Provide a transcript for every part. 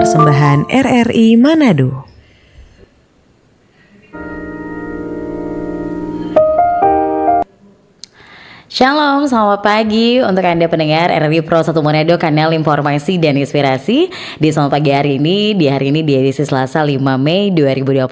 persembahan RRI Manado. Shalom, selamat pagi untuk Anda pendengar RRI Pro 1 Manado, kanal informasi dan inspirasi. Di Selamat Pagi hari ini di edisi Selasa 5 Mei 2026,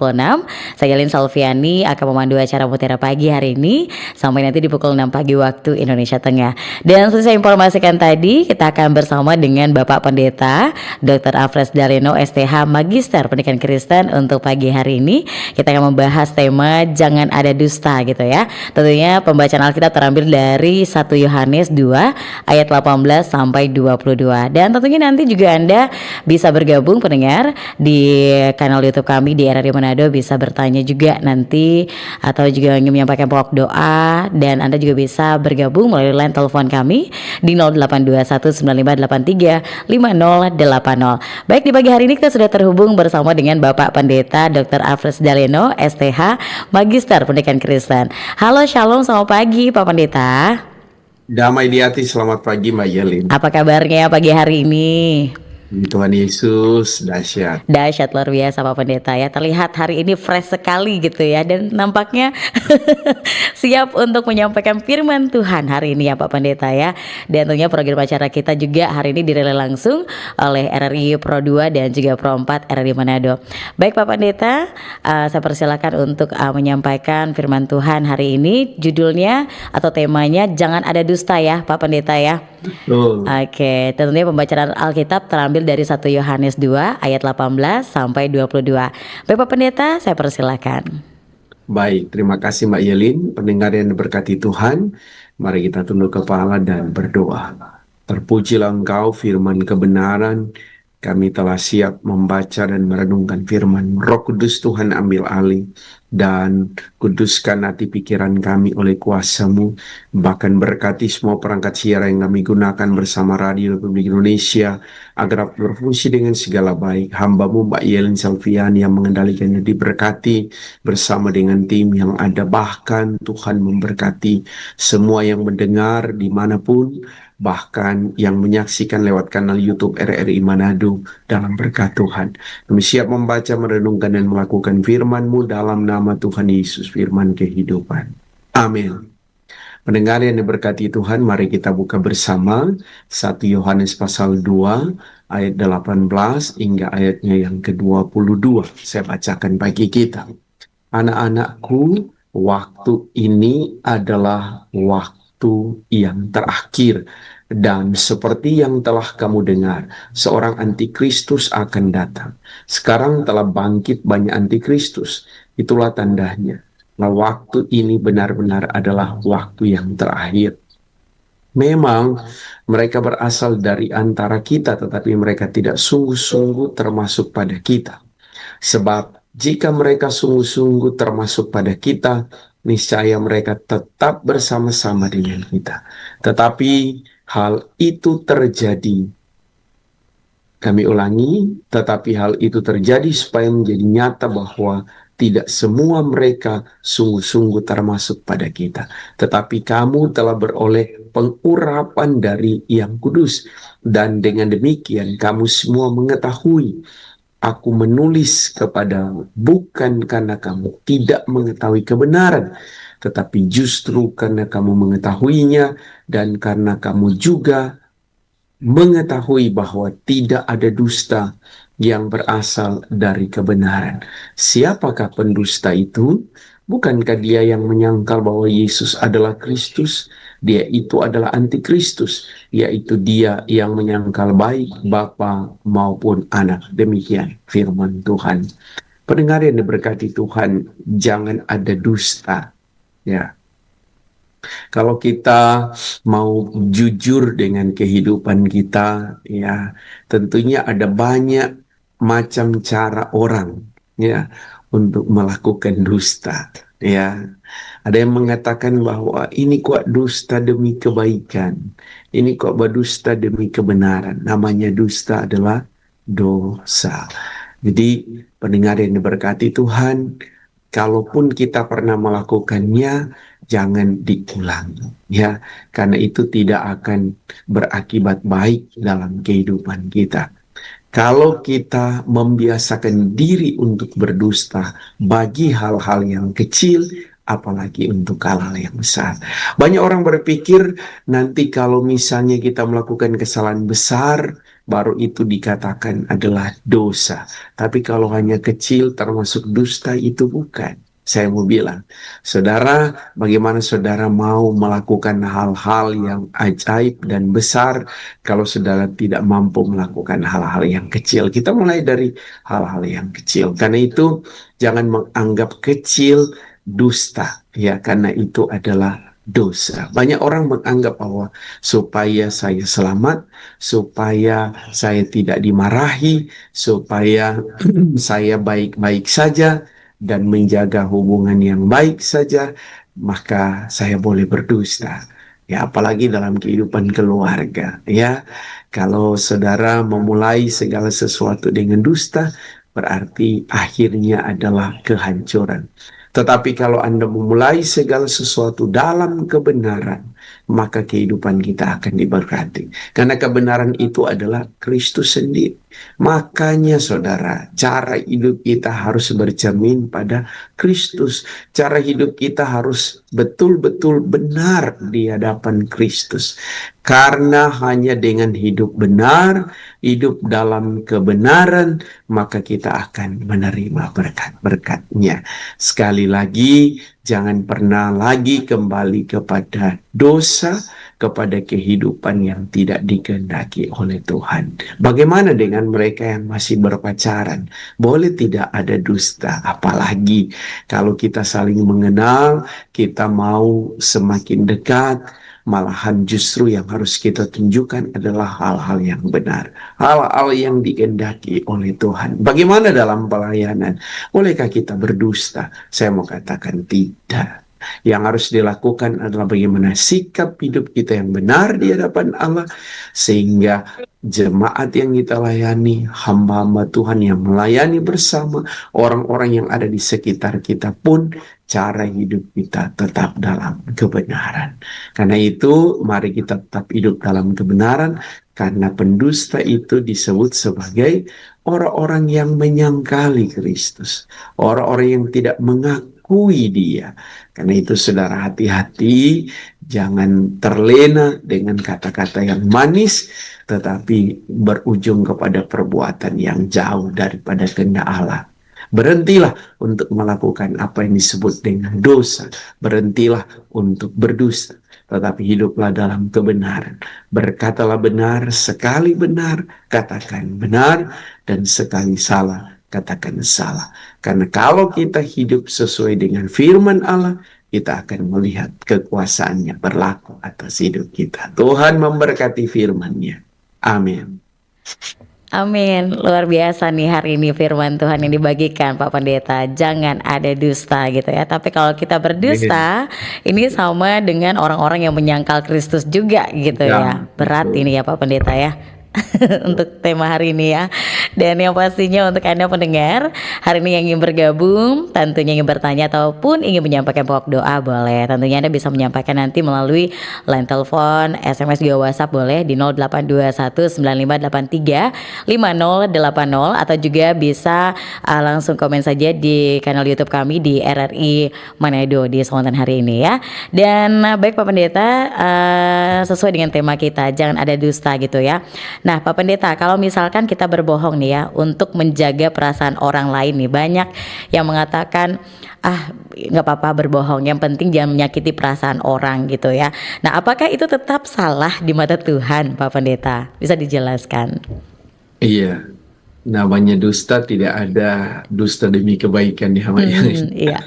saya Yelin Salviani akan memandu acara Mutiara Pagi hari ini sampai nanti di pukul 6 pagi waktu Indonesia Tengah. Dan seperti saya informasikan tadi, kita akan bersama dengan Bapak Pendeta Dr. Alfred Daleno STH Magister Pendidikan Kristen. Untuk pagi hari ini kita akan membahas tema jangan ada dusta gitu ya. Tentunya pembacaan Alkitab terambil dari 1 Yohanes 2 ayat 18 sampai 22. Dan tentunya nanti juga Anda bisa bergabung pendengar di kanal YouTube kami di RRI Manado, bisa bertanya juga nanti atau juga ingin menyampaikan pokok doa, dan Anda juga bisa bergabung melalui line telepon kami di 082195835080. Baik, di pagi hari ini kita sudah terhubung bersama dengan Bapak Pendeta Dr. Alfred Daleno STH Magister Pendidikan Kristen. Halo, shalom, selamat pagi Pak Pendeta. Damai di hati, selamat pagi Mbak Yelin. Apa kabarnya pagi hari ini? Tuhan Yesus dahsyat. Dahsyat, luar biasa Pak Pendeta ya. Terlihat hari ini fresh sekali gitu ya, dan nampaknya siap untuk menyampaikan firman Tuhan hari ini ya Pak Pendeta ya. Dan tentunya program acara kita juga hari ini direlay langsung oleh RRI Pro 2 dan juga Pro 4 RRI Manado. Baik Pak Pendeta, saya persilakan untuk menyampaikan firman Tuhan hari ini. Judulnya atau temanya jangan ada dusta ya Pak Pendeta ya. Oke, tentunya pembacaan Alkitab terambil dari 1 Yohanes 2 ayat 18 sampai 22. Baik Pak Pendeta, saya persilakan. Baik, terima kasih Mbak Yelin. Pendengar yang diberkati Tuhan, mari kita tunduk kepala dan berdoa. Terpujilah Engkau, firman kebenaran. Kami telah siap membaca dan merenungkan firman. Roh Kudus Tuhan ambil alih dan kuduskan hati pikiran kami oleh kuasa-Mu. Bahkan berkati semua perangkat siaran yang kami gunakan bersama Radio Republik Indonesia agar berfungsi dengan segala baik. Hamba-Mu Mbak Yelin Salviani yang mengendalikannya diberkati bersama dengan tim yang ada. Bahkan Tuhan memberkati semua yang mendengar dimanapun, bahkan yang menyaksikan lewat kanal YouTube RRI Manado dalam berkat Tuhan. Kami siap membaca, merenungkan, dan melakukan firman-Mu dalam nama Tuhan Yesus, firman kehidupan. Amin. Pendengar yang diberkati Tuhan, mari kita buka bersama 1 Yohanes pasal 2 ayat 18 hingga ayatnya yang ke-22. Saya bacakan bagi kita. Anak-anakku, waktu ini adalah waktu yang terakhir. Dan seperti yang telah kamu dengar, seorang antikristus akan datang. Sekarang telah bangkit banyak antikristus. Itulah tandanya. Nah, waktu ini benar-benar adalah waktu yang terakhir. Memang mereka berasal dari antara kita, tetapi mereka tidak sungguh-sungguh termasuk pada kita. Sebab jika mereka sungguh-sungguh termasuk pada kita, niscaya mereka tetap bersama-sama dengan kita. Tetapi hal itu terjadi, kami ulangi, tetapi hal itu terjadi supaya menjadi nyata bahwa tidak semua mereka sungguh-sungguh termasuk pada kita. Tetapi kamu telah beroleh pengurapan dari Yang Kudus. Dan dengan demikian kamu semua mengetahui. Aku menulis kepadamu bukan karena kamu tidak mengetahui kebenaran, tetapi justru karena kamu mengetahuinya dan karena kamu juga mengetahui bahwa tidak ada dusta yang berasal dari kebenaran. Siapakah pendusta itu? Bukankah dia yang menyangkal bahwa Yesus adalah Kristus? Dia itu adalah antikristus, yaitu dia yang menyangkal baik Bapa maupun Anak. Demikian firman Tuhan. Pendengar yang diberkati Tuhan, jangan ada dusta. Ya, kalau kita mau jujur dengan kehidupan kita, ya, tentunya ada banyak macam cara orang, ya, untuk melakukan dusta. Ya, ada yang mengatakan bahwa ini kok dusta demi kebaikan, ini kok berdusta demi kebenaran. Namanya dusta adalah dosa. Jadi pendengar yang diberkati Tuhan, kalaupun kita pernah melakukannya, jangan diulangi, ya, karena itu tidak akan berakibat baik dalam kehidupan kita. Kalau kita membiasakan diri untuk berdusta bagi hal-hal yang kecil, apalagi untuk hal-hal yang besar. Banyak orang berpikir nanti kalau misalnya kita melakukan kesalahan besar, baru itu dikatakan adalah dosa. Tapi kalau hanya kecil termasuk dusta, itu bukan. Saya mau bilang, saudara, bagaimana saudara mau melakukan hal-hal yang ajaib dan besar kalau saudara tidak mampu melakukan hal-hal yang kecil? Kita mulai dari hal-hal yang kecil. Karena itu jangan menganggap kecil dusta, ya, karena itu adalah dosa. Banyak orang menganggap bahwa supaya saya selamat, supaya saya tidak dimarahi, supaya saya baik-baik saja dan menjaga hubungan yang baik saja, maka saya boleh berdusta. Ya, apalagi dalam kehidupan keluarga, ya. Kalau saudara memulai segala sesuatu dengan dusta, berarti akhirnya adalah kehancuran. Tetapi kalau Anda memulai segala sesuatu dalam kebenaran, maka kehidupan kita akan diberkati. Karena kebenaran itu adalah Kristus sendiri. Makanya saudara, cara hidup kita harus bercermin pada Kristus. Cara hidup kita harus betul-betul benar di hadapan Kristus. Karena hanya dengan hidup benar, hidup dalam kebenaran, maka kita akan menerima berkat-berkatnya. Sekali lagi, jangan pernah lagi kembali kepada dosa, kepada kehidupan yang tidak dikehendaki oleh Tuhan. Bagaimana dengan mereka yang masih berpacaran? Boleh tidak ada dusta, apalagi kalau kita saling mengenal, kita mau semakin dekat, malahan justru yang harus kita tunjukkan adalah hal-hal yang benar, hal-hal yang dikehendaki oleh Tuhan. Bagaimana dalam pelayanan? Bolehkah kita berdusta? Saya mau katakan tidak. Yang harus dilakukan adalah bagaimana sikap hidup kita yang benar di hadapan Allah, sehingga jemaat yang kita layani, hamba-hamba Tuhan yang melayani bersama, orang-orang yang ada di sekitar kita pun, cara hidup kita tetap dalam kebenaran. Karena itu, mari kita tetap hidup dalam kebenaran, karena pendusta itu disebut sebagai orang-orang yang menyangkali Kristus, orang-orang yang tidak mengakui Dia. Karena itu saudara, hati-hati, jangan terlena dengan kata-kata yang manis, tetapi berujung kepada perbuatan yang jauh daripada kehendak Allah. Berhentilah untuk melakukan apa yang disebut dengan dosa. Berhentilah untuk berdusta, tetapi hiduplah dalam kebenaran. Berkatalah benar, sekali benar, katakan benar, dan sekali salah, katakan salah. Karena kalau kita hidup sesuai dengan firman Allah, kita akan melihat kekuasaannya berlaku atas hidup kita. Tuhan memberkati firman-Nya. Amin. Amin, luar biasa nih hari ini firman Tuhan yang dibagikan Pak Pendeta. Jangan ada dusta gitu ya. Tapi kalau kita berdusta, ini sama dengan orang-orang yang menyangkal Kristus juga gitu ya. Berat betul. ini ya Pak Pendeta ya. Untuk tema hari ini ya. Dan yang pastinya untuk Anda pendengar hari ini yang ingin bergabung, tentunya ingin bertanya ataupun ingin menyampaikan pokok doa, boleh. Tentunya Anda bisa menyampaikan nanti melalui line telepon, SMS juga WhatsApp boleh di 082195835080, atau juga bisa langsung komen saja di kanal YouTube kami di RRI Manado di kesempatan hari ini ya. Dan baik Pak Pendeta, sesuai dengan tema kita, jangan ada dusta gitu ya. Nah Pak Pendeta, kalau misalkan kita berbohong nih ya untuk menjaga perasaan orang lain nih, banyak yang mengatakan nggak apa-apa berbohong, yang penting jangan menyakiti perasaan orang gitu ya. Nah apakah itu tetap salah di mata Tuhan Pak Pendeta? Bisa dijelaskan? Iya, namanya dusta, tidak ada dusta demi kebaikan ya, Iya.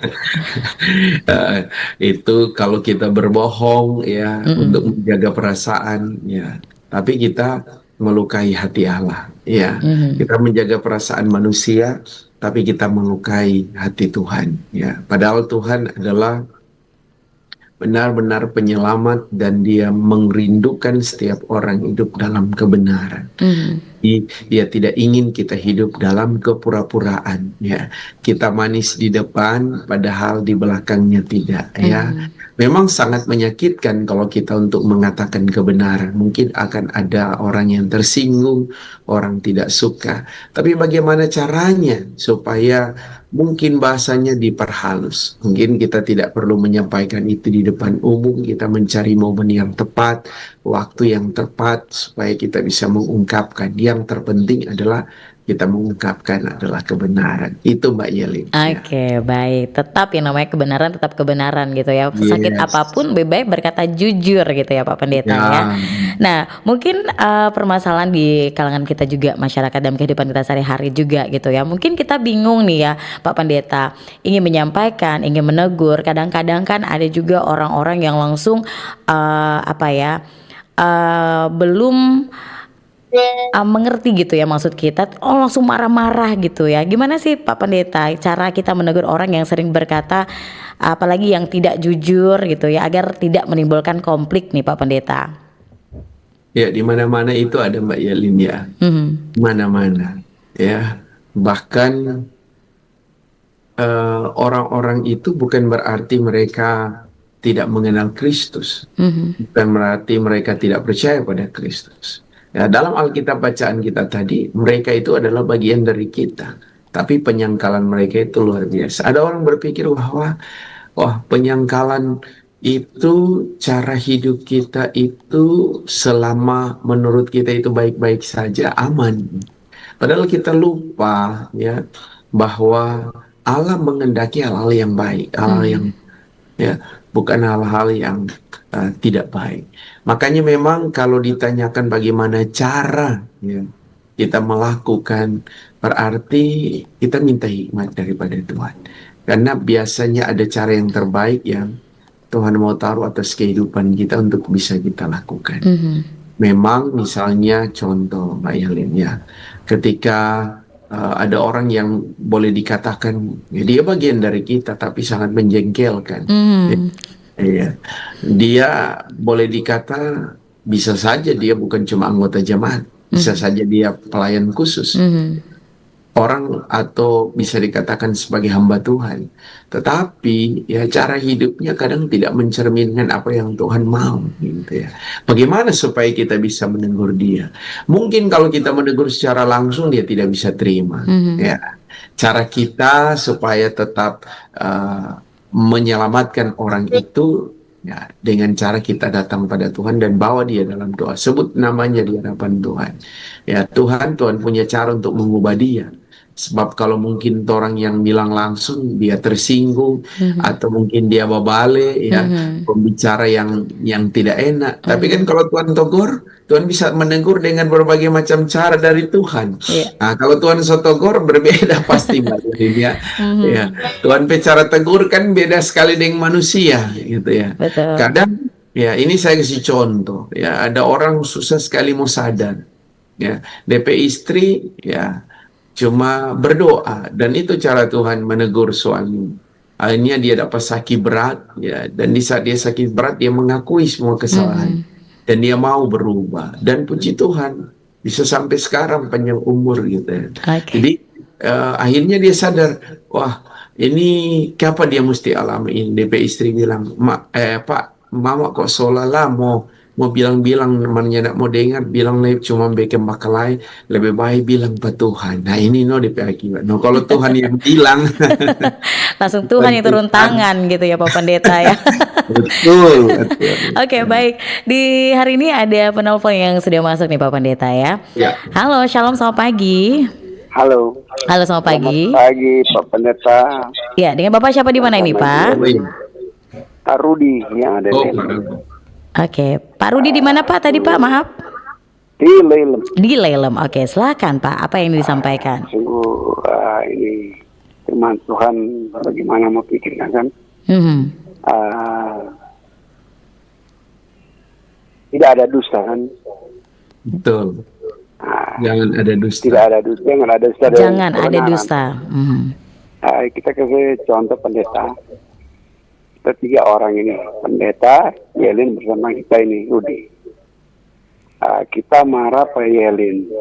Itu kalau kita berbohong ya untuk menjaga perasaan ya, tapi kita melukai hati Allah ya. Kita menjaga perasaan manusia, tapi kita melukai hati Tuhan ya. Padahal Tuhan adalah benar-benar penyelamat dan Dia merindukan setiap orang hidup dalam kebenaran. Dia tidak ingin kita hidup dalam kepura-puraan ya. Kita manis di depan padahal di belakangnya tidak ya. Memang sangat menyakitkan kalau kita untuk mengatakan kebenaran. Mungkin akan ada orang yang tersinggung, orang tidak suka. Tapi bagaimana caranya supaya mungkin bahasanya diperhalus? Mungkin kita tidak perlu menyampaikan itu di depan umum. Kita mencari momen yang tepat, waktu yang tepat, supaya kita bisa mengungkapkan. Yang terpenting adalah kita mengungkapkan adalah kebenaran. Itu Mbak Yelin. Ya. Oke, baik. Tetap yang namanya kebenaran tetap kebenaran gitu ya. Sesakit Yes. apapun lebih baik berkata jujur gitu ya Pak Pendeta ya. Ya. Nah, mungkin permasalahan di kalangan kita juga masyarakat dalam kehidupan kita sehari-hari juga gitu ya. Mungkin kita bingung nih ya Pak Pendeta, ingin menyampaikan, ingin menegur. Kadang-kadang kan ada juga orang-orang yang langsung belum mengerti gitu ya maksud kita, langsung marah-marah gitu ya. Gimana sih Pak Pendeta cara kita menegur orang yang sering berkata, apalagi yang tidak jujur gitu ya, agar tidak menimbulkan konflik nih Pak Pendeta? Ya, di mana-mana itu ada Mbak Yelin ya. Mhm, Mana-mana ya. Bahkan orang-orang itu bukan berarti mereka tidak mengenal Kristus. mhm, Bukan berarti mereka tidak percaya pada Kristus. Ya, dalam Alkitab bacaan kita tadi, mereka itu adalah bagian dari kita. Tapi penyangkalan mereka itu luar biasa. Ada orang berpikir bahwa, wah, penyangkalan itu cara hidup kita itu selama menurut kita itu baik-baik saja, aman. Padahal kita lupa ya bahwa Allah mengendaki hal-hal yang baik, hal-hal yang mhm, ya bukan hal-hal yang tidak baik. Makanya memang kalau ditanyakan bagaimana cara ya, kita melakukan, berarti kita minta hikmat daripada Tuhan. Karena biasanya ada cara yang terbaik yang Tuhan mau taruh atas kehidupan kita untuk bisa kita lakukan. mhm, Memang misalnya contoh Mbak Yalin ya, ketika ada orang yang boleh dikatakan ya, dia bagian dari kita tapi sangat menjengkelkan. mhm, Iya, dia boleh dikata bisa saja dia bukan cuma anggota jemaat, bisa mhm, saja dia pelayan khusus mhm, orang atau bisa dikatakan sebagai hamba Tuhan. Tetapi ya cara hidupnya kadang tidak mencerminkan apa yang Tuhan mau gitu ya. Bagaimana supaya kita bisa menegur dia? Mungkin kalau kita menegur secara langsung dia tidak bisa terima mhm, ya. Cara kita supaya tetap menyelamatkan orang itu ya dengan cara kita datang pada Tuhan dan bawa dia dalam doa. Sebut namanya di hadapan Tuhan. Ya Tuhan punya cara untuk mengubah dia. Sebab kalau mungkin orang yang bilang langsung dia tersinggung mhm, atau mungkin dia babale ya mhm, pembicara yang tidak enak. Tapi kan mhm, kalau Tuhan tegur, Tuhan bisa menegur dengan berbagai macam cara dari Tuhan. iya, Nah, kalau Tuhan sotogor berbeda pasti Mbak Yudin ya. Ya, mhm, Tuhan bicara tegur kan beda sekali dengan manusia gitu ya. betul, Kadang ya ini saya kasih contoh ya, ada orang susah sekali mau sadar ya. DP istri ya cuma berdoa dan itu cara Tuhan menegur suami. Akhirnya dia dapat sakit berat ya dan di saat dia sakit berat dia mengakui semua kesalahan mhm, dan dia mau berubah dan puji Tuhan bisa sampai sekarang panjang umur gitu ya. oke, Jadi akhirnya dia sadar, wah ini kenapa dia mesti alami ini. DP istri bilang, Pak, Mama kok seolah-olah mau bilang-bilang namanya tidak mau dengar, bilang cuma bikin bakalai, lebih baik bilang Pak Tuhan. Nah ini no DP akibat. No kalau Tuhan yang bilang, langsung Tuhan yang turun tangan gitu ya Pak Pendeta ya. betul, betul. Oke, baik. Di hari ini ada penelpon yang sudah masuk nih Pak Pendeta ya. Ya, Halo, shalom, selamat pagi. Halo, Halo, selamat selamat pagi. pagi Pak Pendeta. Ya, dengan Bapak siapa di mana ini, Pak? Pak Rudi yang ada oh, di Oke, Pak Rudi di mana Pak tadi Pak? Maaf. Lelem. Di Lelem. Oke, silakan Pak. Apa yang disampaikan? Sungguh ini firman Tuhan bagaimana mau pikirkan kan? Mhm. Ah, tidak ada dusta kan? betul. Ah, Jangan ada dusta. tidak ada dusta, jangan ada dusta. dan Jangan ada kebenaran. dusta. Mhm. Kita kasih contoh pendeta. Kita 3 orang ini, pendeta, Yelin bersama kita ini, Rudi. Kita marah Pak Yelin.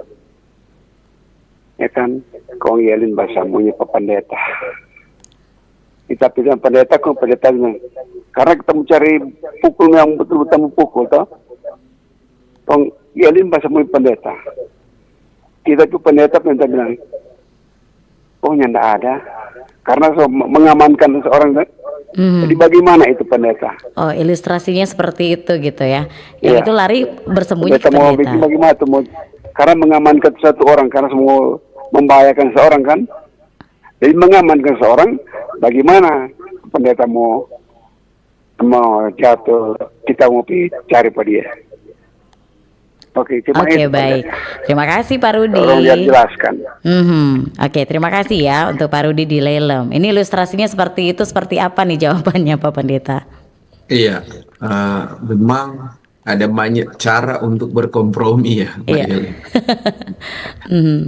Ya kan, kau Yelin bahasa punya Pak Pendeta. Kita bilang pendeta, kau pendeta bilang, Karena kita mencari pukul yang betul-betul memukul, toh. Tong Yelin bahasa mui pendeta. Kita tuh pendeta bilang, oh nyanda ada. Karena mengamankan seseorang. Jadi bagaimana itu pendeta? Oh, ilustrasinya seperti itu gitu ya. Yang Iya. itu lari bersembunyi Pendeta ke mau pendeta. bikin bagaimana tuh? Karena mengamankan satu orang, karena semua membahayakan seorang kan. Jadi mengamankan seorang, bagaimana pendeta mau jatuh, kita mau cari pada dia. Oke, cuma Oke, itu, baik. pendeta. Terima kasih Pak Rudi. Tolong dia jelaskan. Oke, terima kasih ya untuk Pak Rudi di Lelem. Ini ilustrasinya seperti itu, seperti apa nih jawabannya Pak Pendeta? Iya, memang ada banyak cara untuk berkompromi ya, Mbak Iya. Yeli.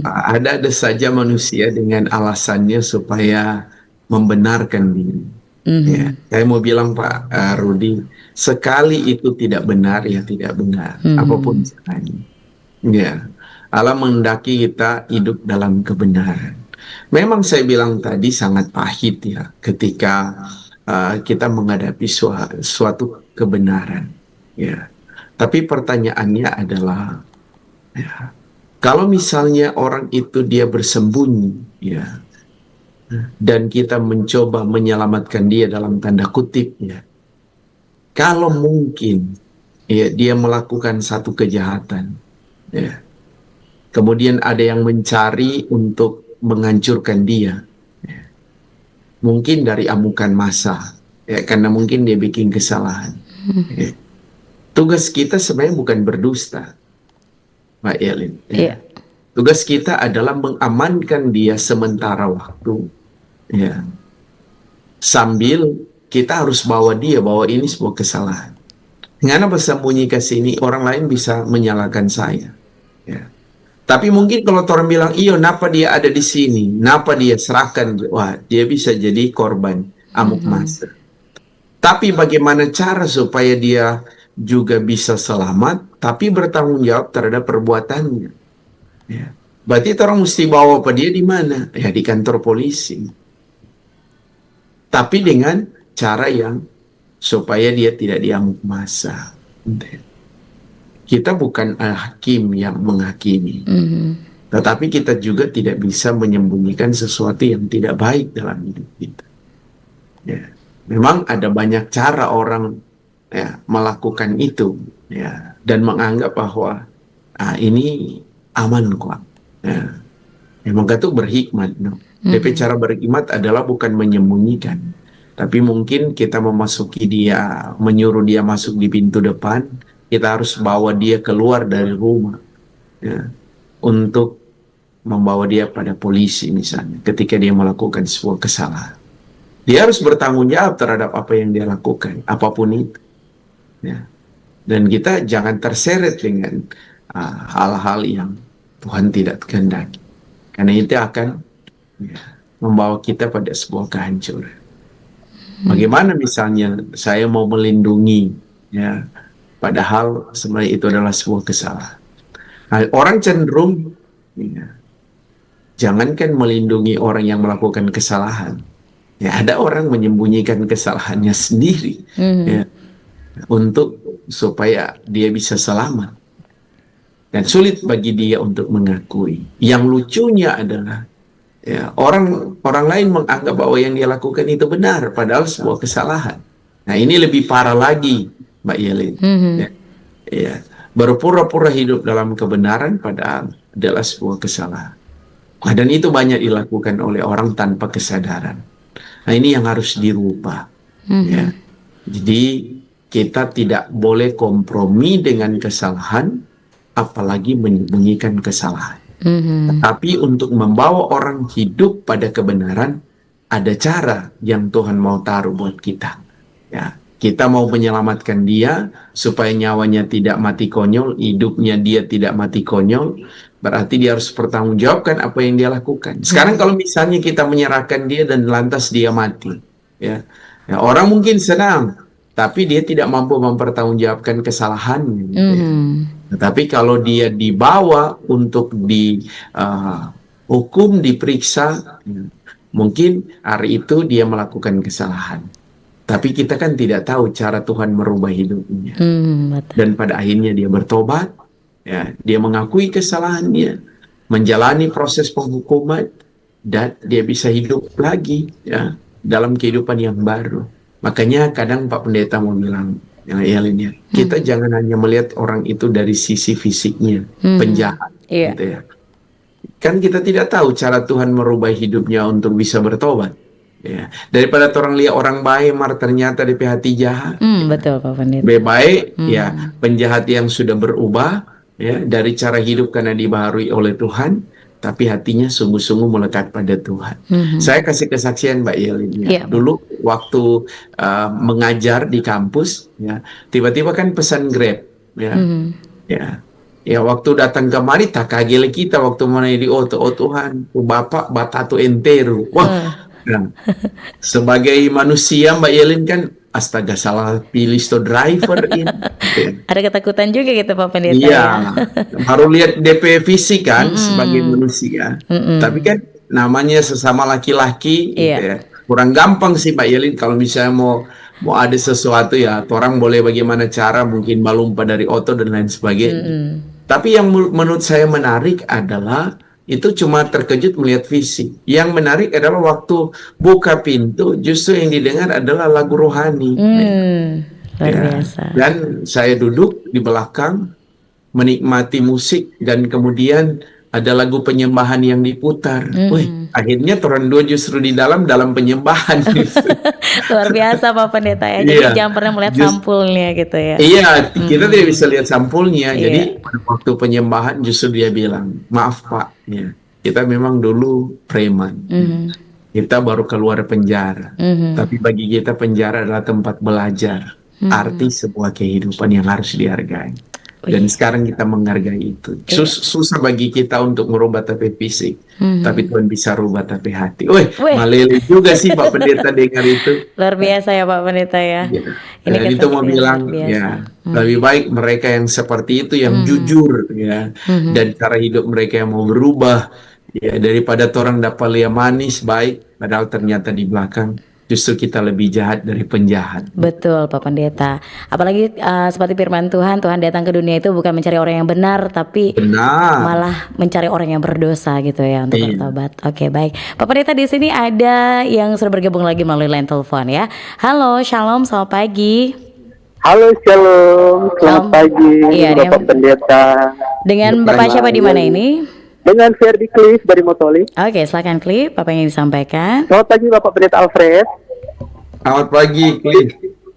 Ada saja manusia dengan alasannya supaya membenarkan diri. Ya, saya mau bilang Pak Rudi, sekali itu tidak benar ya tidak benar, apapun caranya. Ya, Allah menghendaki kita hidup dalam kebenaran. Memang saya bilang tadi sangat pahit ya ketika kita menghadapi suatu kebenaran. Ya, tapi pertanyaannya adalah, ya, kalau misalnya orang itu dia bersembunyi, ya, dan kita mencoba menyelamatkan dia dalam tanda kutip, ya, kalau mungkin ya dia melakukan satu kejahatan, ya, kemudian ada yang mencari untuk menghancurkan dia, ya, mungkin dari amukan massa, ya, karena mungkin dia bikin kesalahan. Ya. Tugas kita sebenarnya bukan berdusta, Mbak Yelin. Iya. Tugas kita adalah mengamankan dia sementara waktu, ya, sambil kita harus bawa dia bahwa ini sebuah kesalahan. Karena bersembunyi ke sini orang lain bisa menyalahkan saya, ya. Tapi mungkin kalau orang bilang, iyo, napa dia ada di sini, napa dia serahkan, wah, dia bisa jadi korban amuk massa. Tapi bagaimana cara supaya dia juga bisa selamat, tapi bertanggung jawab terhadap perbuatannya? Ya. Berarti orang mesti bawa apa dia di mana? Ya di kantor polisi. Tapi dengan cara yang supaya dia tidak diamuk massa. Kita bukan hakim yang menghakimi, tetapi kita juga tidak bisa menyembunyikan sesuatu yang tidak baik dalam hidup kita. Ya. Memang ada banyak cara orang ya melakukan itu, ya, dan menganggap bahwa ini aman kok. Ya. Memang itu berhikmat, no. Tapi cara berhikmat adalah bukan menyembunyikan, tapi mungkin kita memasuki dia, menyuruh dia masuk di pintu depan, kita harus bawa dia keluar dari rumah, ya, untuk membawa dia pada polisi misalnya, ketika dia melakukan sebuah kesalahan. Dia harus bertanggung jawab terhadap apa yang dia lakukan, apapun itu. Ya. Dan kita jangan terseret dengan hal-hal yang Tuhan tidak kehendaki, karena itu akan, ya, membawa kita pada sebuah kehancuran. Bagaimana misalnya saya mau melindungi, ya, padahal sebenarnya itu adalah sebuah kesalahan. Nah, orang cenderung, ya, jangankan melindungi orang yang melakukan kesalahan, ya, ada orang menyembunyikan kesalahannya sendiri, ya, untuk supaya dia bisa selamat. Dan sulit bagi dia untuk mengakui. Yang lucunya adalah, ya, orang lain menganggap bahwa yang dia lakukan itu benar, padahal sebuah kesalahan. Nah, ini lebih parah lagi, Mbak Yelin. Ya, ya, berpura-pura hidup dalam kebenaran padahal adalah sebuah kesalahan. Nah, dan itu banyak dilakukan oleh orang tanpa kesadaran. Nah, ini yang harus dirubah. Ya. Jadi kita tidak boleh kompromi dengan kesalahan, apalagi menyembunyikan kesalahan. Tapi untuk membawa orang hidup pada kebenaran, ada cara yang Tuhan mau taruh buat kita. Ya, kita mau menyelamatkan dia supaya nyawanya tidak mati konyol, hidupnya dia tidak mati konyol. Berarti dia harus pertanggungjawabkan apa yang dia lakukan. Sekarang kalau misalnya kita menyerahkan dia dan lantas dia mati, ya, orang mungkin senang, tapi dia tidak mampu mempertanggungjawabkan kesalahannya. Gitu, ya. Tetapi kalau dia dibawa untuk dihukum, diperiksa, mungkin hari itu dia melakukan kesalahan. Tapi kita kan tidak tahu cara Tuhan merubah hidupnya. Betul. Dan pada akhirnya dia bertobat, ya, dia mengakui kesalahannya, menjalani proses penghukuman, dan dia bisa hidup lagi, ya, dalam kehidupan yang baru. Makanya kadang Pak Pendeta mau bilang, ya Elin, ya, kita jangan hanya melihat orang itu dari sisi fisiknya, penjahat, Iya. gitu ya. Kan kita tidak tahu cara Tuhan merubah hidupnya untuk bisa bertobat. Ya, daripada orang lihat orang baik, mar ternyata di hati jahat. Betul Pak Pendeta. Lebih baik ya penjahat yang sudah berubah, ya, dari cara hidup karena dibaharui oleh Tuhan, tapi hatinya sungguh-sungguh melekat pada Tuhan. Saya kasih kesaksian Mbak Yelin, ya. Iya. Dulu waktu mengajar di kampus, ya, tiba-tiba kan pesan Grab, ya, ya waktu datang kemari tak kaget kita waktu mana di oh Tuhan, Bapak batato entero, wah. Nah, sebagai manusia Mbak Yelin kan, astaga salah pilih driver ini. Ada ketakutan juga gitu Pak Pendeta. Iya, Ya. baru lihat DP fisik kan sebagai manusia. Tapi kan namanya sesama laki-laki, gitu Iya. ya. Kurang gampang sih Mbak Yelin kalau misalnya mau ada sesuatu, ya, orang boleh bagaimana cara, mungkin melompat dari oto dan lain sebagainya. Tapi yang menurut saya menarik adalah itu cuma terkejut melihat fisik. Yang menarik adalah waktu buka pintu, justru yang didengar adalah lagu rohani. Luar Ya. biasa. Dan saya duduk di belakang menikmati musik, dan kemudian ada lagu penyembahan yang diputar. Wih, akhirnya orang dua justru di dalam penyembahan. Luar biasa Pak Pendeta ya. Jadi Iya. jangan pernah melihat sampulnya gitu ya. Iya, kita tidak bisa lihat sampulnya. Iya. Jadi pada waktu penyembahan justru dia bilang, maaf Pak, ya, kita memang dulu preman. Kita baru keluar penjara. Tapi bagi kita penjara adalah tempat belajar. Arti sebuah kehidupan yang harus dihargai. Dan sekarang kita menghargai itu. Susah bagi kita untuk merubah tapi fisik. Tapi Tuhan bisa rubah tapi hati. Wih, malele juga sih Pak Pendeta dengar itu. Luar biasa ya Pak Pendeta ya. Ya. Ini Dan itu mau kesaksian bilang, luar biasa. ya, lebih baik mereka yang seperti itu, yang jujur, ya, dan cara hidup mereka yang mau berubah, ya, daripada orang dapat lihat manis baik, padahal ternyata di belakang justru kita lebih jahat dari penjahat. Betul Pak Pendeta. Apalagi seperti firman Tuhan datang ke dunia itu bukan mencari orang yang benar, tapi Benar. malah mencari orang yang berdosa gitu ya untuk Iya. bertobat. Oke, baik. Pak Pendeta, di sini ada yang sudah bergabung lagi melalui line telepon ya. Halo, shalom, selamat pagi. Halo, shalom, selamat pagi, Iya, Bapak Pendeta. Dengan Bapak siapa di mana ini? Dengan Ferdi Cliff dari Motoli. Oke, silakan Klip, apa yang disampaikan? Selamat pagi, Bapak Pendeta Alfred. Selamat pagi, Cliff.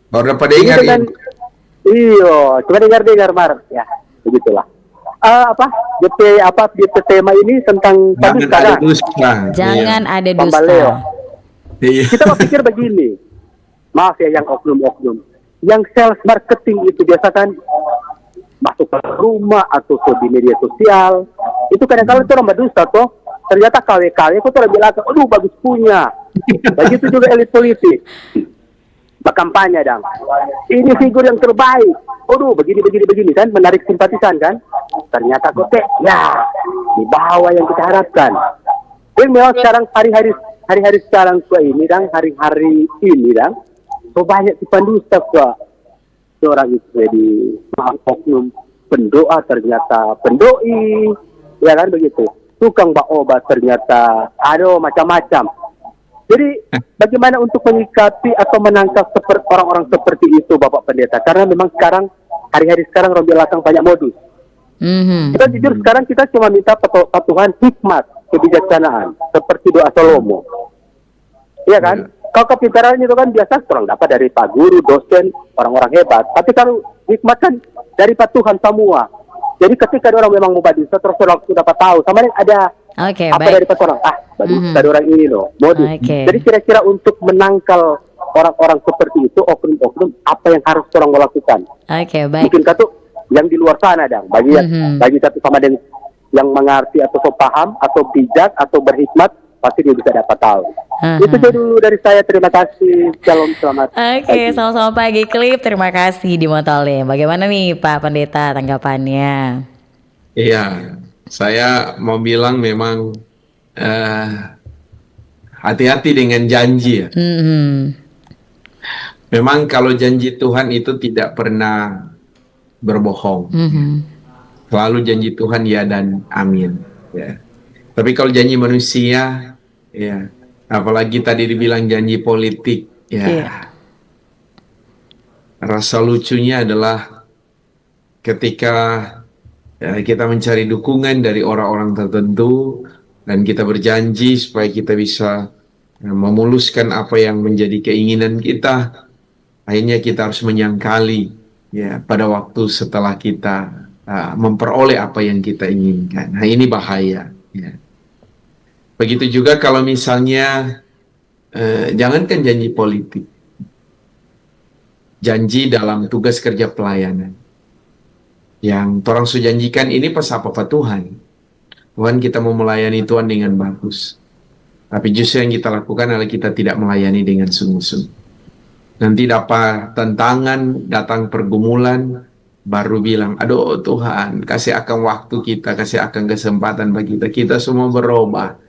Baru dapat Ini dengar dengan, ini. iyo, cuma dengar Mar, ya, begitulah. DP tema ini tentang Jangan paduka, ada kan? dusta. Jangan ada Pambaleo. dusta. Iya. Kita berpikir begini, maaf ya yang oknum-oknum, yang sales marketing itu biasa kan masuk ke rumah atau di media sosial, itu kadang-kadang itu orang berdusta toh, ternyata KW-KW itu orang bilang, aduh bagus punya. Begitu juga elit politik, berkampanye dong. Ini figur yang terbaik. Aduh begini kan, menarik simpatisan kan. Ternyata kok ya di bawah yang kita harapkan. Dan memang sekarang hari-hari sekarang ini dan hari-hari ini dan so banyak si pendusta seorang itu jadi oknum pendoa ternyata pendoi, ya kan begitu. Tukang obat ternyata aduh macam-macam. Jadi bagaimana untuk menyikapi atau menangkap orang-orang seperti itu Bapak Pendeta? Karena memang sekarang hari-hari sekarang orang belakang banyak modus. Kita jujur sekarang kita cuma minta patuhan hikmat, kebijaksanaan seperti doa Salomo. Iya kan? Kalau kepintaran itu kan biasa orang dapat dari Pak Guru, dosen, orang-orang hebat. Tapi kalau hikmat kan dari Pak Tuhan semua. Jadi ketika orang memang mau badisa, terus orang sudah dapat tahu. Sama ada Oke, apa baik. dari Pak orang? Badisa dari orang ini loh, modus. Oke. Jadi kira-kira untuk menangkal orang-orang seperti itu, oknum-oknum, apa yang harus orang lakukan? Oke, baik. Mungkin kata yang di luar sana dong. Bagi satu sama dengan yang mengerti atau paham atau bijak atau berhikmat, pasti dia bisa dapat tahu. Itu dulu dari saya. Terima kasih. Shalom, selamat. Oke, sama-sama pagi Klip. Terima kasih di Motole. Bagaimana nih Pak Pendeta tanggapannya? Iya, saya mau bilang memang hati-hati dengan janji ya. Memang kalau janji Tuhan itu tidak pernah berbohong. Mhm. Selalu janji Tuhan ya dan amin. Ya. Tapi kalau janji manusia, ya, apalagi tadi dibilang janji politik, ya, Iya. rasa lucunya adalah ketika kita mencari dukungan dari orang-orang tertentu dan kita berjanji supaya kita bisa memuluskan apa yang menjadi keinginan kita, akhirnya kita harus menyangkali ya pada waktu setelah kita memperoleh apa yang kita inginkan. Nah, ini bahaya. Ya. Begitu juga kalau misalnya jangankan janji politik, janji dalam tugas kerja pelayanan. Yang orang sudah janjikan ini pas apa Tuhan. Tuhan, kita mau melayani Tuhan dengan bagus. Tapi justru yang kita lakukan adalah kita tidak melayani dengan sungguh-sungguh. Nanti dapat tantangan, datang pergumulan, baru bilang, aduh Tuhan, kasih akan waktu kita, kasih akan kesempatan bagi kita. Kita semua berubah.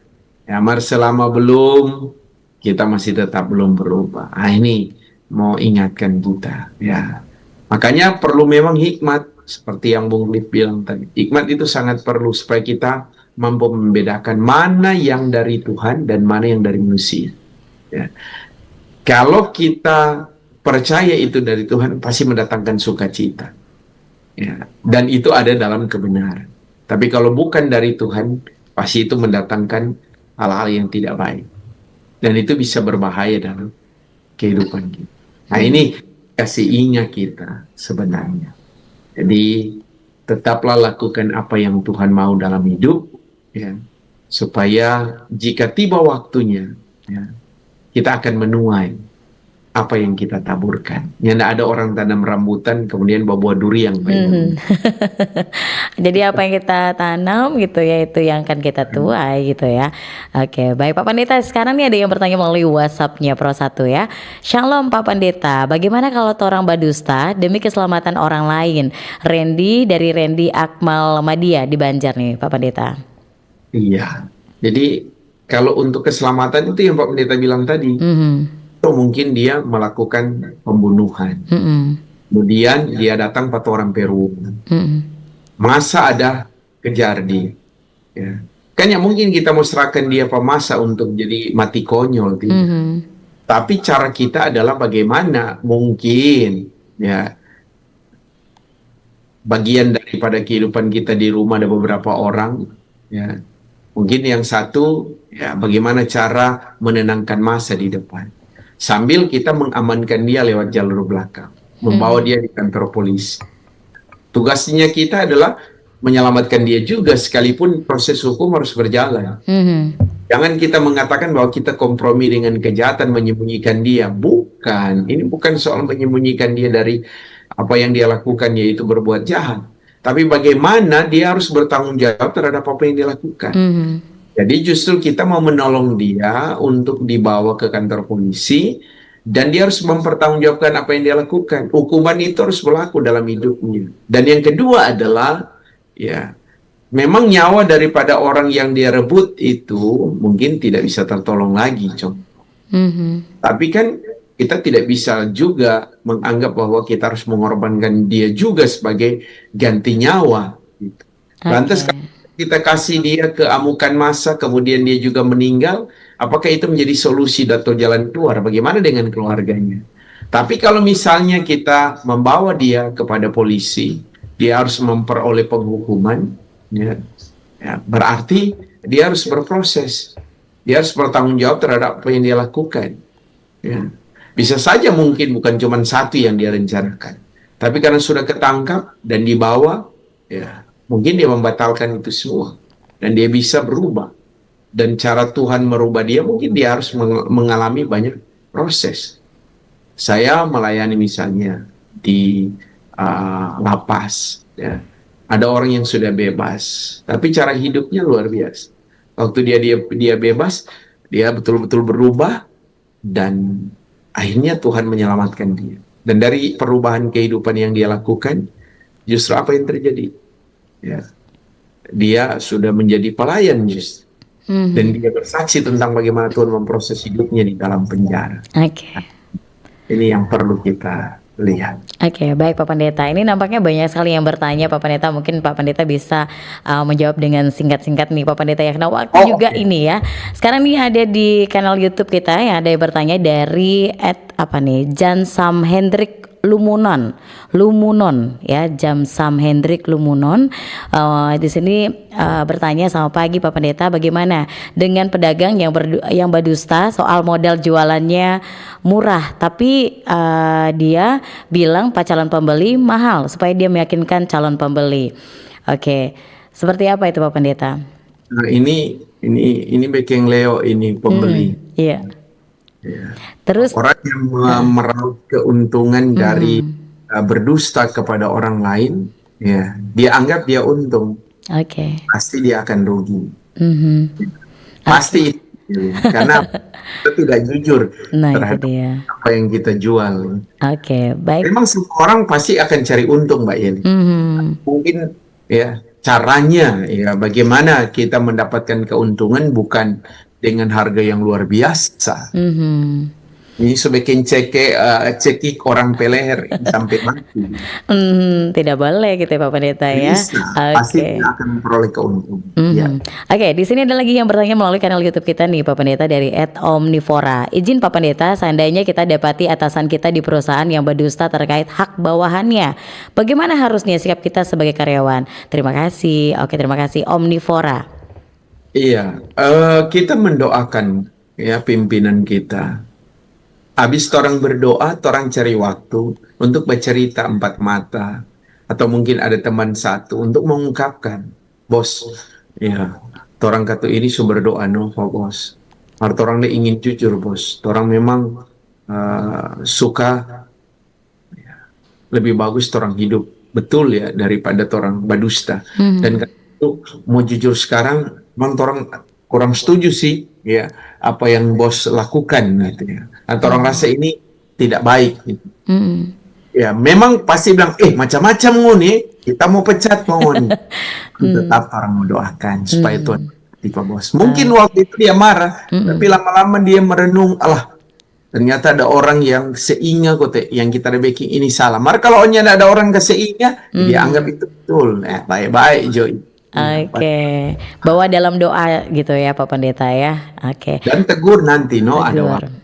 Ya, selama belum, kita masih tetap belum berubah. Nah, ini mau ingatkan kita. Ya, makanya perlu memang hikmat. Seperti yang Bung Lip bilang tadi, hikmat itu sangat perlu supaya kita mampu membedakan mana yang dari Tuhan dan mana yang dari manusia. Ya. Kalau kita percaya itu dari Tuhan, pasti mendatangkan sukacita. Ya. Dan itu ada dalam kebenaran. Tapi kalau bukan dari Tuhan, pasti itu mendatangkan hal-hal yang tidak baik. Dan itu bisa berbahaya dalam kehidupan kita. Nah, ini kasih ingat kita sebenarnya. Jadi tetaplah lakukan apa yang Tuhan mau dalam hidup, ya, supaya jika tiba waktunya, ya, kita akan menuai apa yang kita taburkan. Ya, tidak ada orang tanam rambutan kemudian buah duri yang baik. Jadi apa yang kita tanam gitu ya, itu yang akan kita tuai gitu ya. Oke, baik Pak Pendeta. Sekarang nih ada yang bertanya melalui WhatsApp-nya Pro 1 ya. Shalom Pak Pendeta, bagaimana kalau torang badusta demi keselamatan orang lain? Randy dari Randy Akmal Madia di Banjar nih Pak Pendeta. Iya, jadi kalau untuk keselamatan itu yang Pak Pendeta bilang tadi, atau mungkin dia melakukan pembunuhan. Kemudian dia datang 4 orang Peru. Masa ada kejar dia. Ya. Kan ya mungkin kita mau serahkan dia pemasa untuk jadi mati konyol. Tapi cara kita adalah bagaimana mungkin ya bagian daripada kehidupan kita di rumah ada beberapa orang. Ya. Mungkin yang satu ya bagaimana cara menenangkan masa di depan. Sambil kita mengamankan dia lewat jalur belakang, membawa dia di kantor polisi. Tugasnya kita adalah menyelamatkan dia juga, sekalipun proses hukum harus berjalan. Jangan kita mengatakan bahwa kita kompromi dengan kejahatan, menyembunyikan dia. Bukan, ini bukan soal menyembunyikan dia dari apa yang dia lakukan, yaitu berbuat jahat. Tapi bagaimana dia harus bertanggung jawab terhadap apa yang dia lakukan. Jadi justru kita mau menolong dia untuk dibawa ke kantor polisi dan dia harus mempertanggungjawabkan apa yang dia lakukan. Hukuman itu harus berlaku dalam hidupnya. Dan yang kedua adalah ya memang nyawa daripada orang yang dia rebut itu mungkin tidak bisa tertolong lagi, Tapi kan kita tidak bisa juga menganggap bahwa kita harus mengorbankan dia juga sebagai ganti nyawa. Gitu. Lantas kita kasih dia ke amukan massa, kemudian dia juga meninggal, apakah itu menjadi solusi atau jalan keluar? Bagaimana dengan keluarganya? Tapi kalau misalnya kita membawa dia kepada polisi, dia harus memperoleh penghukuman, ya, berarti dia harus berproses. Dia harus bertanggung jawab terhadap apa yang dia lakukan. Ya. Bisa saja mungkin bukan cuma satu yang dia rencanakan. Tapi karena sudah ketangkap dan dibawa, ya, mungkin dia membatalkan itu semua. Dan dia bisa berubah. Dan cara Tuhan merubah dia, mungkin dia harus mengalami banyak proses. Saya melayani misalnya di lapas. Ya. Ada orang yang sudah bebas. Tapi cara hidupnya luar biasa. Waktu dia bebas, dia betul-betul berubah. Dan akhirnya Tuhan menyelamatkan dia. Dan dari perubahan kehidupan yang dia lakukan, justru apa yang terjadi? Ya, dia sudah menjadi pelayan justru. Dan dia bersaksi tentang bagaimana Tuhan memproses hidupnya di dalam penjara. Ini yang perlu kita lihat. Oke, baik Pak Pendeta. Ini nampaknya banyak sekali yang bertanya Pak Pendeta. Mungkin Pak Pendeta bisa menjawab dengan singkat-singkat nih Pak Pendeta ya. Karena waktu juga Oke. ini ya. Sekarang nih ada di kanal YouTube kita yang ada yang bertanya dari Jansam Hendrik Lumunon ya, Jamsam Hendrik Lumunon. Di sini bertanya, selamat pagi Pak Pendeta, bagaimana dengan pedagang yang berdusta soal modal jualannya murah, tapi dia bilang Pak calon pembeli mahal supaya dia meyakinkan calon pembeli. Oke, seperti apa itu Pak Pendeta? Nah, ini Bekeng Leo ini pembeli. Iya. Ya. Terus Orang yang meraup keuntungan dari berdusta kepada orang lain, ya, dia anggap dia untung, oke. pasti dia akan rugi. Mhm. Pasti karena kita tidak jujur Nah, itu terhadap dia. apa yang kita jual. Oke, baik. Memang semua orang pasti akan cari untung, Mbak Yeni. Mhm. Mungkin ya caranya ya bagaimana kita mendapatkan keuntungan bukan dengan harga yang luar biasa. Mhm. Ini sebagai cekik orang peleher sampai mati. Tidak boleh gitu ya Pak Pendeta ya. Bisa, pasti Oke. dia akan memperoleh keuntungan. Mhm. Ya. Oke, di sini ada lagi yang bertanya melalui kanal YouTube kita nih Pak Pendeta dari @omnivora. Izin Pak Pendeta, seandainya kita dapati atasan kita di perusahaan yang berdusta terkait hak bawahannya, bagaimana harusnya sikap kita sebagai karyawan? Terima kasih. Oke, terima kasih Omnivora. Iya, kita mendoakan ya pimpinan kita. Habis orang berdoa, orang cari waktu untuk bercerita empat mata, atau mungkin ada teman satu untuk mengungkapkan, bos, ya, orang kata ini sumber doa no, bos. Harus orang ingin jujur, bos. Orang memang suka ya, lebih bagus orang hidup betul ya daripada orang berdusta. Dan karena itu mau jujur sekarang, memang orang kurang setuju sih ya apa yang bos lakukan gitu ya. Atau orang rasa ini tidak baik gitu. Ya memang pasti bilang macam-macam nih kita mau pecat mau nih. Tetap orang mau doakan supaya Tuhan tiba bos. Mungkin waktu itu dia marah, tapi lama-lama dia merenung, alah ternyata ada orang yang seingat kok yang kita rebeking ini salah. Maka kalau ada orang keseingat, dia anggap itu betul. Baik-baik Joy. Oke, bawa dalam doa gitu ya Pak Pendeta ya. Oke. Dan tegur nanti ada Tegur. waktu.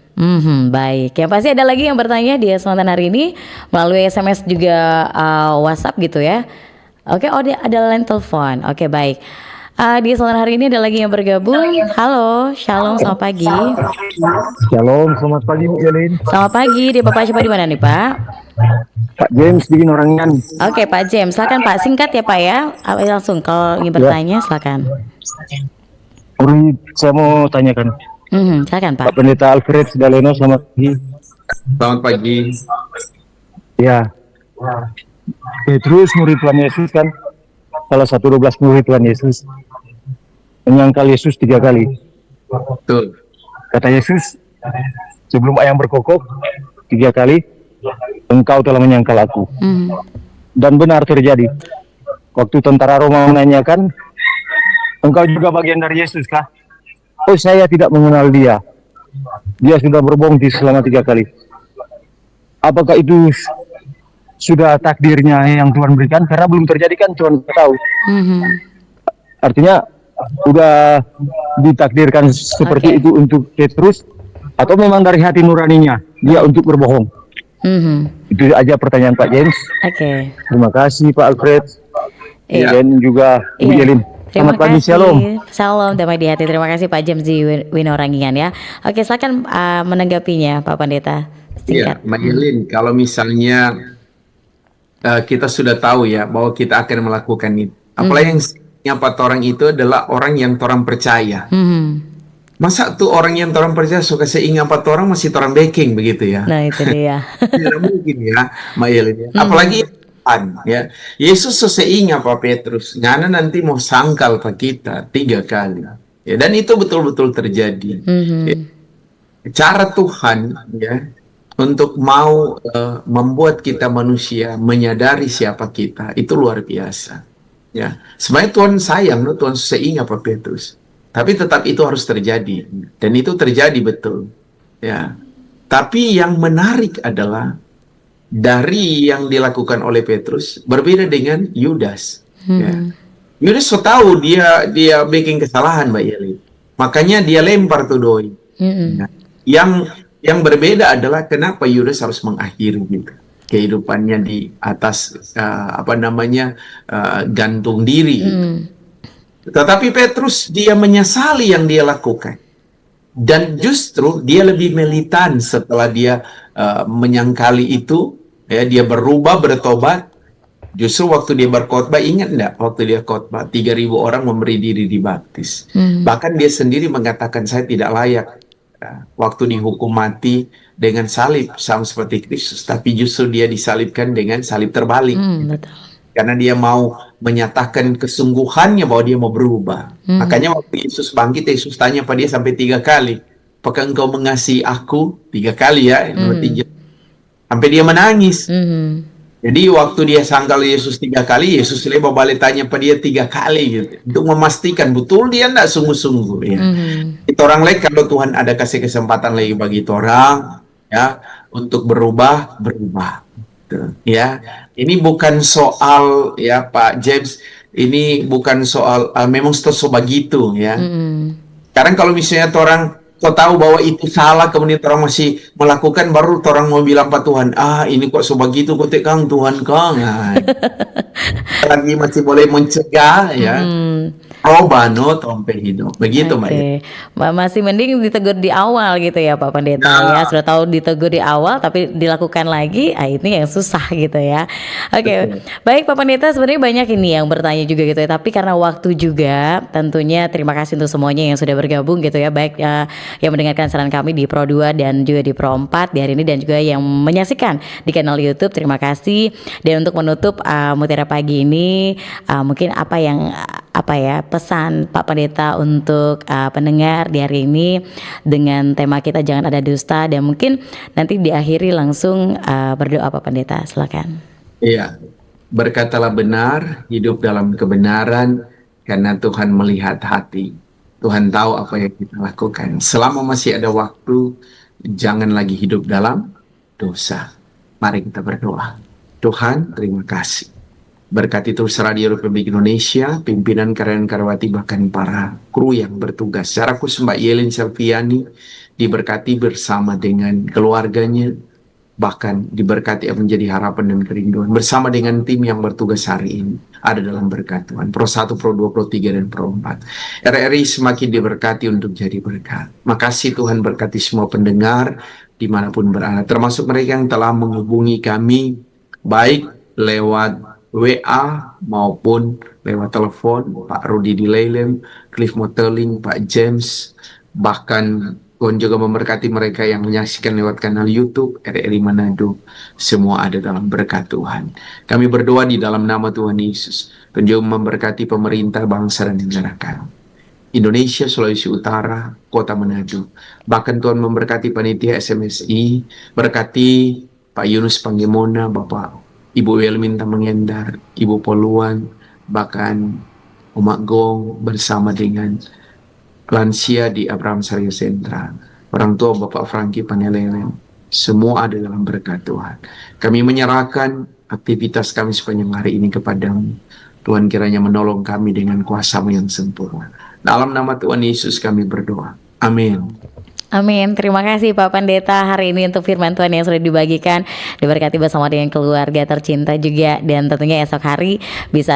Baik. Yang pasti ada lagi yang bertanya di kesempatan hari ini melalui SMS juga WhatsApp gitu ya. Oke, ada line telepon. Oke, baik. Di kesempatan hari ini ada lagi yang bergabung. Halo, shalom, selamat pagi. Shalom, selamat pagi Bu Yelin. Selamat pagi. Di Bapak siapa di mana nih Pak? Pak James bikin orangnya. Oke, Pak James, silakan Pak, singkat ya Pak ya. Langsung kalau ingin bertanya silakan. Orang saya mau tanyakan. Silakan Pak. Pak Pendeta Alfred Sidaleno, selamat pagi. Selamat pagi. Ya. Petrus murid Tuhan Yesus kan, salah satu 12 murid Tuhan Yesus, menyangkal Yesus 3 kali. Betul. Kata Yesus, sebelum ayam berkokok 3 kali, engkau telah menyangkal aku. Dan benar terjadi. Waktu tentara Roma menanyakan, engkau juga bagian dari Yesus kah? Oh, saya tidak mengenal dia. Dia sudah berbohong selama 3 kali. Apakah itu sudah takdirnya yang Tuhan berikan? Karena belum terjadi kan Tuhan tahu. Artinya sudah ditakdirkan seperti itu untuk Petrus, atau memang dari hati nuraninya dia untuk berbohong? Itu aja pertanyaan Pak James. Oke. Terima kasih Pak Alfred. Iya. Dan juga Bu Yelin. Terima Selamat pagi, kasih. shalom. Shalom, damai di hati. Terima kasih Pak James di Winorangian ya. Oke, silakan menanggapinya Pak Pendeta. Iya, Singkat. Mbak Yelin, kalau misalnya kita sudah tahu ya bahwa kita akan melakukan itu. Apalagi yang 4 orang itu adalah orang yang orang percaya. Masa tuh orang yang orang percaya suka seingat 4 orang masih orang baking begitu ya? Nah itu dia. Tidak mungkin ya, Mbak Yelin. Apalagi ya, Yesus seingat Pak Petrus, ngana nanti mau sangkal Pak kita 3 kali. Ya, dan itu betul-betul terjadi. Ya, cara Tuhan ya untuk mau membuat kita manusia menyadari siapa kita itu luar biasa. Ya, sebenarnya Tuhan sayang, Tuhan seingat Pak Petrus. Tapi tetap itu harus terjadi, dan itu terjadi betul. Ya, Tapi yang menarik adalah dari yang dilakukan oleh Petrus berbeda dengan Yudas. Ya. Yudas so tahu dia bikin kesalahan, Mbak Yeli. Makanya dia lempar tuh doi. Nah, yang berbeda adalah kenapa Yudas harus mengakhiri gitu kehidupannya di atas gantung diri. Tetapi Petrus dia menyesali yang dia lakukan. Dan justru dia lebih militan setelah dia menyangkali itu, ya, dia berubah, bertobat. Justru waktu dia berkhotbah, ingat enggak waktu dia khotbah 3.000 orang memberi diri dibaptis. Bahkan dia sendiri mengatakan, saya tidak layak waktu dihukum mati dengan salib sama seperti Kristus, tapi justru dia disalibkan dengan salib terbalik. Betul. Karena dia mau menyatakan kesungguhannya bahwa dia mau berubah. Makanya waktu Yesus bangkit, Yesus tanya pada dia sampai 3 kali, apakah engkau mengasihi aku? 3 kali ya, sampai dia menangis. Jadi waktu dia sangkal Yesus 3 kali, Yesus lewat balik tanya pada dia 3 kali gitu, untuk memastikan betul dia enggak sungguh-sungguh ya. Itu orang lain, kalau Tuhan ada kasih kesempatan lagi bagi orang ya untuk berubah gitu, ya. Ini bukan soal ya Pak James, ini bukan soal memang so begitu ya. Sekarang kalau misalnya orang kau tahu bahwa itu salah, kemudian orang masih melakukan, baru orang mau bilang Pak Tuhan, ini kok so begitu, kok Kang Tuhan Kang. Lagi masih boleh mencegah ya. No tompe hidup. Begitu Mbak. Masih mending ditegur di awal gitu ya Pak Pendeta ya. Sudah tahu ditegur di awal tapi dilakukan lagi, ini yang susah gitu ya. Oke. Baik Pak Pendeta, sebenarnya banyak ini yang bertanya juga gitu ya. Tapi karena waktu juga, tentunya terima kasih untuk semuanya yang sudah bergabung gitu ya. Baik yang mendengarkan saran kami di Pro 2 dan juga di Pro 4 di hari ini, dan juga yang menyaksikan di kanal YouTube, terima kasih. Dan untuk menutup Mutiara Pagi ini, mungkin apa ya pesan Pak Pendeta untuk pendengar di hari ini dengan tema kita jangan ada dusta, dan mungkin nanti diakhiri langsung berdoa Pak Pendeta, silakan. Iya, berkatalah benar, hidup dalam kebenaran, karena Tuhan melihat hati. Tuhan tahu apa yang kita lakukan. Selama masih ada waktu, jangan lagi hidup dalam dosa. Mari kita berdoa. Tuhan, terima kasih. Berkati terus Radio Republik Indonesia, pimpinan karyawan karyawati, bahkan para kru yang bertugas. Secara khusus Mbak Yelin Selviani diberkati bersama dengan keluarganya, bahkan diberkati menjadi harapan dan kerinduan. Bersama dengan tim yang bertugas hari ini, ada dalam berkat Tuhan. Pro 1, Pro 2, Pro 3, dan Pro 4. RRI semakin diberkati untuk jadi berkat. Makasih Tuhan, berkati semua pendengar dimanapun berada, termasuk mereka yang telah menghubungi kami, baik lewat WA maupun lewat telepon, Pak Rudi di Leilem, Cliff Moteling, Pak James, bahkan Tuhan juga memberkati mereka yang menyaksikan lewat kanal YouTube RRI Manado. Semua ada dalam berkat Tuhan. Kami berdoa di dalam nama Tuhan Yesus. Tuhan juga memberkati pemerintah, bangsa, dan negara kami, Indonesia, Sulawesi Utara, Kota Manado. Bahkan Tuhan memberkati panitia SMSI, berkati Pak Yunus Panggemona, Bapak Ibu Welminta Mengendar, Ibu Poluan, bahkan Umak Gong bersama dengan lansia di Abraham Saryo Sentra, orang tua Bapak Franky Panelelen, semua ada dalam berkat Tuhan. Kami menyerahkan aktivitas kami sepanjang hari ini kepadamu. Tuhan kiranya menolong kami dengan kuasa-Mu yang sempurna. Dalam nama Tuhan Yesus kami berdoa. Amin. Amin. Terima kasih Pak Pendeta hari ini untuk firman Tuhan yang sudah dibagikan. Diberkati bersama dengan keluarga tercinta juga, dan tentunya esok hari bisa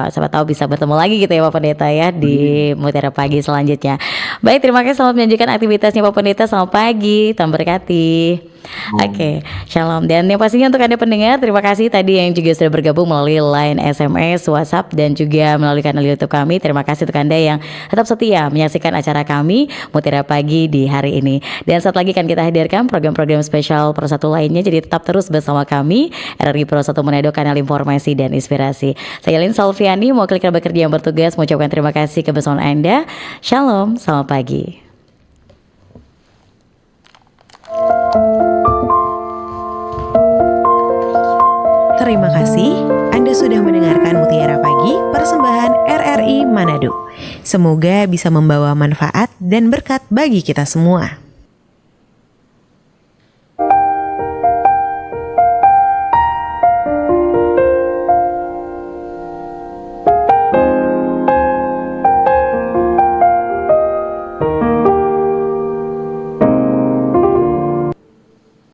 siapa tahu bisa bertemu lagi gitu ya Pak Pendeta ya di Mutiara Pagi selanjutnya. Baik, terima kasih, selamat menunjukkan aktivitasnya Pak Pendeta. Selamat pagi, Tuhan berkati. Oke, shalom. Dan yang pastinya untuk Anda pendengar, terima kasih tadi yang juga sudah bergabung melalui line, SMS, WhatsApp, dan juga melalui kanal YouTube kami. Terima kasih untuk Anda yang tetap setia menyaksikan acara kami Mutiara Pagi di hari ini. Dan saat lagi kan kita hadirkan program-program spesial Pro 1 lainnya. Jadi tetap terus bersama kami RRI Pro 1 Manado, kanal informasi dan inspirasi. Saya Lin Salviani, mewakili kerabat kerja yang bertugas, mengucapkan terima kasih kebersamaan Anda. Shalom, selamat pagi. Terima kasih Anda sudah mendengarkan Mutiara Pagi, persembahan RRI Manado. Semoga bisa membawa manfaat dan berkat bagi kita semua.